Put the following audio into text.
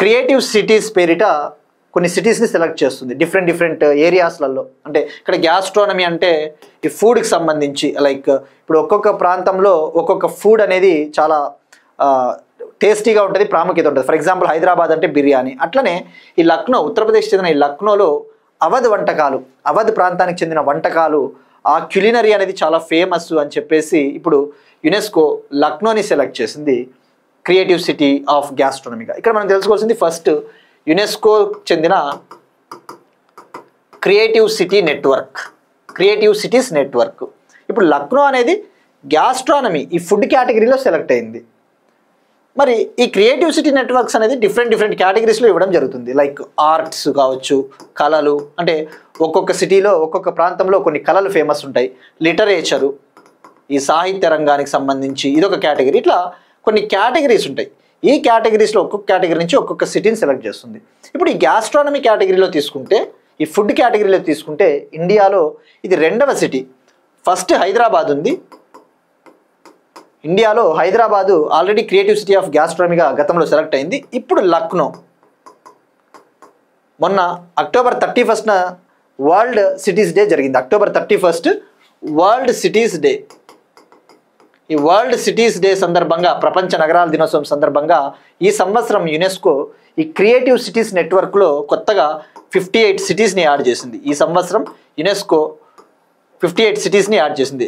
Creative cities పేరిట కొన్ని సిటీస్ని select చేస్తుంది డిఫరెంట్ ఏరియాస్లలో. అంటే ఇక్కడ గ్యాస్ట్రోనమీ అంటే ఈ ఫుడ్కి సంబంధించి లైక్ ఇప్పుడు ఒక్కొక్క ప్రాంతంలో ఒక్కొక్క ఫుడ్ అనేది చాలా టేస్టీగా ఉంటుంది, ప్రాముఖ్యత ఉంటుంది. ఫర్ ఎగ్జాంపుల్ హైదరాబాద్ అంటే బిర్యానీ. అట్లనే ఈ లక్నో, ఉత్తరప్రదేశ్ చెందిన ఈ లక్నోలో అవధ్ వంటకాలు, అవధ్ ప్రాంతానికి చెందిన వంటకాలు, ఆ క్యులినరీ అనేది చాలా ఫేమస్ అని చెప్పేసి ఇప్పుడు యునెస్కో లక్నోని సెలెక్ట్ చేసింది క్రియేటివ్ సిటీ ఆఫ్ గ్యాస్ట్రోనమీగా. ఇక్కడ మనం తెలుసుకోవాల్సింది ఫస్ట్ యునెస్కో చెందిన creative city network, creative cities network. ఇప్పుడు లక్నో అనేది గ్యాస్ట్రానమీ ఈ ఫుడ్ కేటగిరీలో సెలెక్ట్ అయింది. మరి ఈ క్రియేటివ్ సిటీ నెట్వర్క్స్ అనేది డిఫరెంట్ కేటగిరీస్లో ఇవ్వడం జరుగుతుంది. లైక్ ఆర్ట్స్ కావచ్చు, కళలు, అంటే ఒక్కొక్క సిటీలో ఒక్కొక్క ప్రాంతంలో కొన్ని కళలు ఫేమస్ ఉంటాయి. లిటరేచరు, ఈ సాహిత్య రంగానికి సంబంధించి ఇదొక కేటగిరీ. ఇట్లా కొన్ని కేటగిరీస్ ఉంటాయి. ఈ కేటగిరీస్లో ఒక్కొక్క కేటగిరీ నుంచి ఒక్కొక్క సిటీని సెలెక్ట్ చేస్తుంది. ఇప్పుడు ఈ గ్యాస్ట్రానమీ కేటగిరీలో తీసుకుంటే, ఈ ఫుడ్ కేటగిరీలో తీసుకుంటే ఇండియాలో ఇది 2వ సిటీ. ఫస్ట్ హైదరాబాద్ ఉంది. ఇండియాలో Hyderabad already creative city of గ్యాస్ట్రోనమీగా గతంలో సెలెక్ట్ అయింది. ఇప్పుడు లక్నో. మొన్న అక్టోబర్ 31న వరల్డ్ సిటీస్ డే జరిగింది. October 31 world cities day. ఈ వరల్డ్ సిటీస్ డే సందర్భంగా, ప్రపంచ నగరాల దినోత్సవం సందర్భంగా ఈ సంవత్సరం యునెస్కో ఈ క్రియేటివ్ సిటీస్ నెట్వర్క్లో కొత్తగా 58 సిటీస్ని యాడ్ చేసింది. ఈ సంవత్సరం యునెస్కో 58 సిటీస్ని యాడ్ చేసింది.